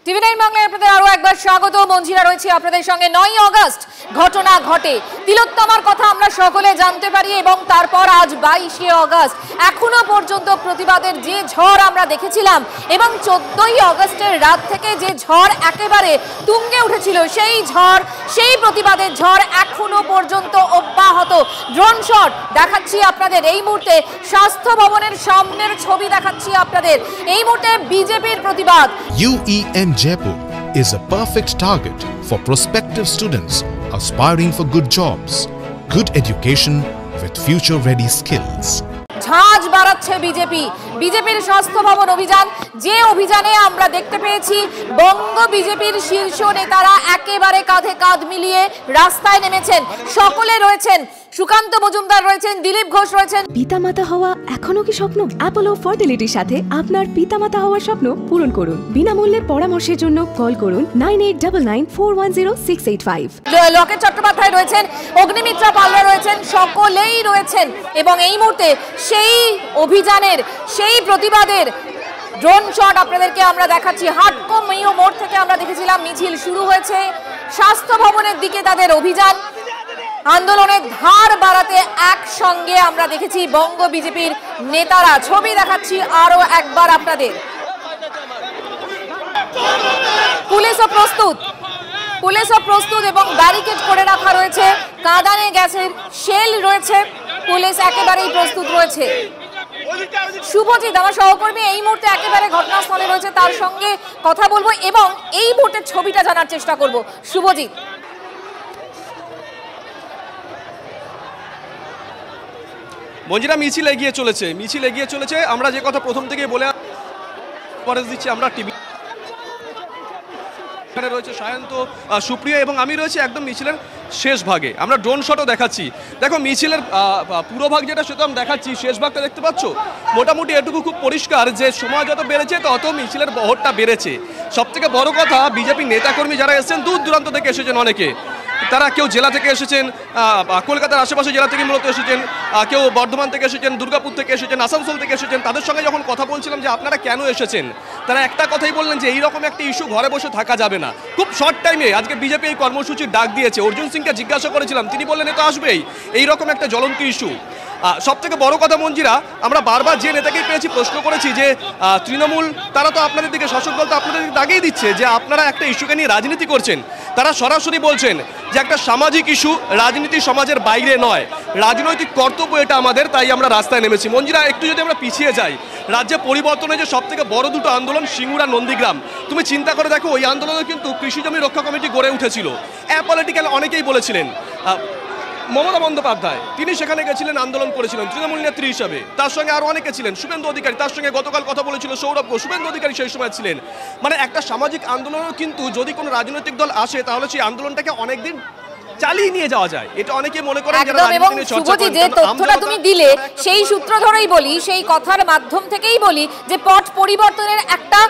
টিভি9 বাংলায় আপনাদের আরো একবার স্বাগত। মঞ্জিরা রয়েছে আপনাদের সঙ্গে। 9ই আগস্ট ঘটনা ঘটে, তিলোত্তমার কথা আমরা সকলে জানতে পারি এবং তারপর আজ 22শে আগস্ট। এখনো পর্যন্ত প্রতিবাদের যে ঝড় আমরা দেখেছিলাম এবং 14ই আগস্টের রাত থেকে যে ঝড় একেবারে তুঙ্গে উঠেছিল, সেই ঝড়, সেই প্রতিবাদের ঝড় এখনো পর্যন্ত অব্যাহত। ড্রোন শট দেখাচ্ছি আপনাদের এই মুহূর্তে, স্বাস্থ্য ভবনের সামনের ছবি দেখাচ্ছি আপনাদের এই মুহূর্তে। বিজেপির প্রতিবাদ। UEM Jaipur is a perfect target for prospective students aspiring for good jobs, good education with future-ready skills. ঝাঁজ বাড়াচ্ছে বিজেপির স্বাস্থ্য ভবন অভিযান, যে অভিযানে আমরা দেখতে পেয়েছি বঙ্গ বিজেপির শীর্ষ নেতারা একেবারে কাঁধে কাঁধ মিলিয়ে রাস্তায় নেমেছেন। সকলে রয়েছেন, সুকান্ত মজুমদার রয়েছেন, দিলীপ ঘোষ রয়েছেন। পিতামাতা হওয়া এখনো কি স্বপ্ন? অ্যাপোলো ফার্টিলিটির সাথে আপনার পিতামাতা হওয়ার স্বপ্ন পূরণ করুন। বিনামূল্যে পরামর্শের জন্য কল করুন 9899410685। লকেট চট্টোপাধ্যায় রয়েছেন, অগ্নিমিত্রা পালরা রয়েছেন, সকলেই রয়েছেন এবং এই মুহূর্তে সেই অভিযানের, সেই প্রতিবাদের ড্রোন শট আপনাদেরকে আমরা দেখাচ্ছি। হাটকো মেয়ো মোড় থেকে আমরা দেখেছিলাম মিছিল শুরু হয়েছে, স্বাস্থ্য ভবনের দিকে তাদের অভিযান। আন্দোলনের ধার বাড়াতে একসঙ্গে আমরা দেখেছি বঙ্গ বিজেপির নেতারা। ছবি দেখাচ্ছি আরো একবার আপনাদের। পুলিশও প্রস্তুত এবং ব্যারিকেড করে রাখা রয়েছে, কাঁদানে গ্যাসের শেল রয়েছে, পুলিশ একেবারেই প্রস্তুত রয়েছে। শুভজিৎ আমার সহকর্মী এই মুহূর্তে একেবারে ঘটনাস্থলে রয়েছে, তার সঙ্গে কথা বলবো এবং এই মুহূর্তের ছবিটা জানার চেষ্টা করব। শুভজিৎ, মঞ্জিরা, মিছিল এগিয়ে চলেছে। আমরা যে কথা প্রথম থেকে বলে দিচ্ছি, আমরা টিভি এখানে রয়েছে সায়ন্ত, সুপ্রিয়া এবং আমি রয়েছে একদম মিছিলের শেষ ভাগে। আমরা ড্রোন শটও দেখাচ্ছি। দেখো মিছিলের পুরো ভাগ যেটা সেটা আমি দেখাচ্ছি, শেষ ভাগটা দেখতে পাচ্ছ। মোটামুটি এটুকু খুব পরিষ্কার যে সময় যত বেড়েছে তত মিছিলের বহরটা বেড়েছে। সবথেকে বড় কথা, বিজেপি নেতাকর্মী যারা এসেছেন দূর দূরান্ত থেকে এসেছেন, অনেকে তারা কেউ জেলা থেকে এসেছেন, কলকাতার আশেপাশে জেলা থেকে মূলত এসেছেন, কেউ বর্ধমান থেকে এসেছেন, দুর্গাপুর থেকে এসেছেন, আসানসোল থেকে এসেছেন। তাদের সঙ্গে যখন কথা বলছিলাম যে আপনারা কেন এসেছেন, তারা একটা কথাই বললেন যে এইরকম একটা ইস্যু ঘরে বসে থাকা যাবে না। খুব শর্ট টাইমে আজকে বিজেপি এই কর্মসূচির ডাক দিয়েছে। অর্জুন সিংকে জিজ্ঞাসা করেছিলাম, তিনি বললেন এ তো আসবেই, এইরকম একটা জ্বলন্ত ইস্যু। সব থেকে বড় কথা মঞ্জিরা, আমরা বারবার যে নেতাকেই পেয়েছি প্রশ্ন করেছি যে তৃণমূল তারা তো আপনাদের দিকে, শাসক দল তো আপনাদের দিকে দাগিয়ে দিচ্ছে যে আপনারা একটা ইস্যুকে নিয়ে রাজনীতি করছেন। তারা সরাসরি বলছেন যে একটা সামাজিক ইস্যু, রাজনীতি সমাজের বাইরে নয়, রাজনৈতিক কর্তব্য এটা আমাদের, তাই আমরা রাস্তায় নেমেছি। মঞ্জিরা, একটু যদি আমরা পিছিয়ে যাই, রাজ্যে পরিবর্তনের যে সব থেকে বড় দুটো আন্দোলন সিঙ্গুর নন্দীগ্রাম, তুমি চিন্তা করে দেখো ওই আন্দোলনে কিন্তু কৃষি জমি রক্ষা কমিটি গড়ে উঠেছিল। অ্যাপলিটিক্যাল অনেকেই বলেছিলেন। মমতা বন্দ্যোপাধ্যায় তিনি সেখানে গেছিলেন, আন্দোলন করেছিলেন তৃণমূল নেত্রী হিসাবে, তার সঙ্গে আরও অনেকে ছিলেন, শুভেন্দু অধিকারী, তার সঙ্গে গতকাল কথা বলেছিল সৌরভ ঘোষ, শুভেন্দু অধিকারী সেই সময় ছিলেন। মানে একটা সামাজিক আন্দোলনও কিন্তু যদি কোনো রাজনৈতিক দল আসে তাহলে সেই আন্দোলনটাকে অনেকদিন চালিয়ে নিয়ে যাওয়া যায়, এটা অনেকে মনে করেন। এবং শুভজিৎ, যে তথ্যটা তুমি দিলে সেই সূত্র ধরেই বলি, সেই কথার মাধ্যম থেকেই বলি যে পট পরিবর্তনের একটা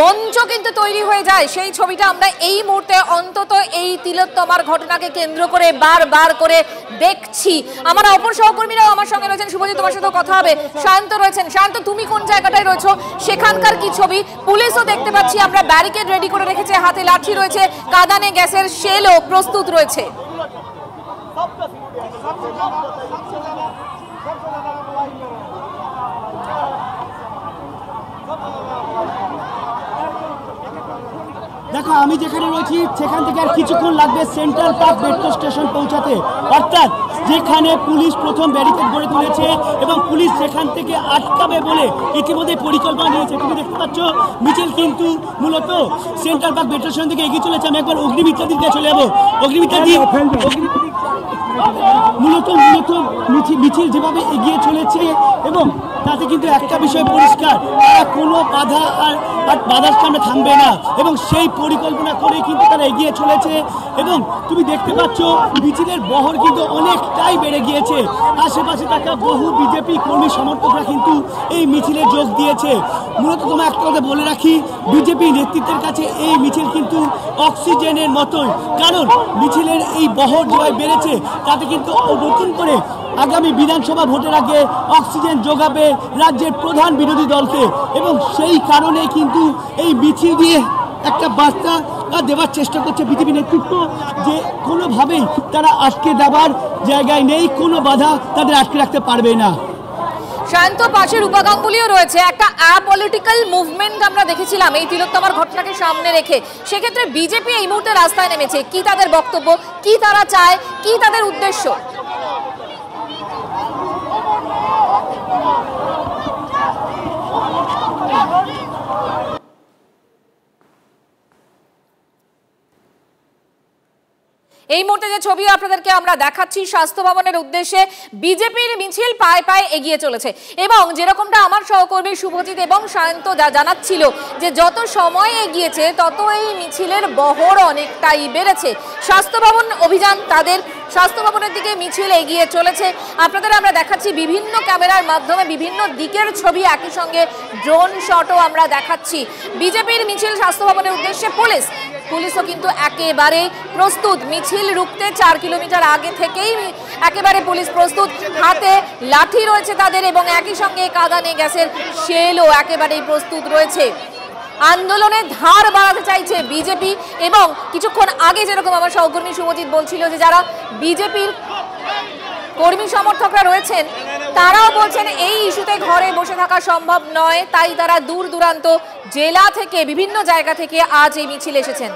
মঞ্চ কিন্তু তৈরি হয়ে যায়। সেই ছবিটা আমরা এই মুহূর্তে অন্তত এই তিলোত্তমার ঘটনাকে কেন্দ্র করে বারবার করে দেখছি। আমার অপর সহকর্মীরাও আমার সঙ্গে রয়েছেন। শুভজিৎ, তোমার সাথে কথা হবে। শান্ত রয়েছেন। শান্ত, তুমি কোন জায়গাটায় রয়েছো, সেখানকার কি ছবি? পুলিশও দেখতে পাচ্ছি আমরা, ব্যারিকেড রেডি করে রেখেছে, হাতে লাঠি রয়েছে, কাঁদানে গ্যাসের শেলও প্রস্তুত রয়েছে। দেখো আমি যেখানে রয়েছি সেখান থেকে আর কিছুক্ষণ লাগবে সেন্ট্রাল পার্ক মেট্রো স্টেশন পৌঁছাতে, অর্থাৎ যেখানে পুলিশ প্রথম ব্যারিকেড গড়ে তুলেছে এবং পুলিশ সেখান থেকে আটকাবে বলে ইতিমধ্যে পরিকল্পনা নিয়েছে। তুমি দেখতে পাচ্ছ মিছিল কিন্তু মূলত সেন্ট্রাল পার্ক মেট্রো স্টেশন থেকে এগিয়ে চলেছে। আমি একবার অগ্নিমিত্রা দিকে চলে যাবো। অগ্নিমিত্রা মূলত মিছিল যেভাবে এগিয়ে চলেছে এবং তাতে কিন্তু একটা বিষয় পরিষ্কার, তারা কোনো বাধার সামনে থামবে না এবং সেই পরিকল্পনা করে কিন্তু তারা এগিয়ে চলেছে। এবং তুমি দেখতে পাচ্ছ মিছিলের বহর কিন্তু অনেকটাই বেড়ে গিয়েছে। আশেপাশে থাকা বহু বিজেপি কর্মী সমর্থকরা কিন্তু এই মিছিলে যোগ দিয়েছে। মূলত তোমার একটা কথা বলে রাখি, বিজেপি নেতৃত্বের কাছে এই মিছিল কিন্তু অক্সিজেনের মতোই, কারণ মিছিলের এই বহর যেভাবে বেড়েছে তাতে কিন্তু নতুন করে আগামী বিধানসভা ভোটের আগে অক্সিজেন যোগাবে রাজ্যের প্রধান বিরোধী দলকে এবং সেই কারণে কিন্তু এই মিছিল দিয়ে একটা বার্তা দেওয়ার চেষ্টা করছে বিজেপি নেতৃত্ব যে কোনোভাবেই তারা আটকে দেওয়ার জায়গায় নেই, কোনো বাধা তাদের আটকে রাখতে পারবে না। শান্ত পাশে রূপা গাঙ্গুলিও রয়েছে। একটা অ্যাপলিটিক্যাল মুভমেন্ট আমরা দেখেছিলাম এই তিলোত্তমার ঘটনাকে সামনে রেখে। সেক্ষেত্রে বিজেপি এই মুহূর্তে রাস্তায় নেমেছে, কি তাদের বক্তব্য, কি তারা চায়, কি তাদের উদ্দেশ্য? এই মুহূর্তে যে ছবি আপনাদেরকে আমরা দেখাচ্ছি স্বাস্থ্য ভবনের উদ্দেশ্যে বিজেপির মিছিল পায়ে পায়ে এগিয়ে চলেছে এবং যেরকমটা আমার সহকর্মী শুভজিৎ এবং সায়ন্ত জানাচ্ছিল যে যত সময় এগিয়েছে তত এই মিছিলের বহর অনেকটাই বেড়েছে। স্বাস্থ্য ভবন অভিযান, তাদের স্বাস্থ্য ভবনের দিকে মিছিল এগিয়ে চলেছে। আপনাদের আমরা দেখাচ্ছি বিভিন্ন ক্যামেরার মাধ্যমে বিভিন্ন দিকের ছবি, একই সঙ্গে ড্রোন শটও আমরা দেখাচ্ছি। বিজেপির মিছিল স্বাস্থ্য ভবনের উদ্দেশ্যে পুলিশও কিন্তু একেবারে প্রস্তুত মিছিল রুখতে। 4 কিলোমিটার আগে থেকেই একেবারে পুলিশ প্রস্তুত, হাতে লাঠি রয়েছে তাদের এবং একই সঙ্গে কাঁদানে গ্যাসের শেলও একেবারেই প্রস্তুত রয়েছে। আন্দোলনের ধার বাড়াতে চাইছে বিজেপি এবং কিছুক্ষণ আগে যেরকম আমার সহকর্মী শুভজিৎ বলছিল যে যারা বিজেপির কর্মী সমর্থকরা রয়েছেন তারাও বলছেন এই ইস্যুতে ঘরে বসে থাকা সম্ভব নয়, তাই তারা দূর দূরান্ত জেলা থেকে বিভিন্ন জায়গা থেকে আজ এই মিছিল এসেছেন।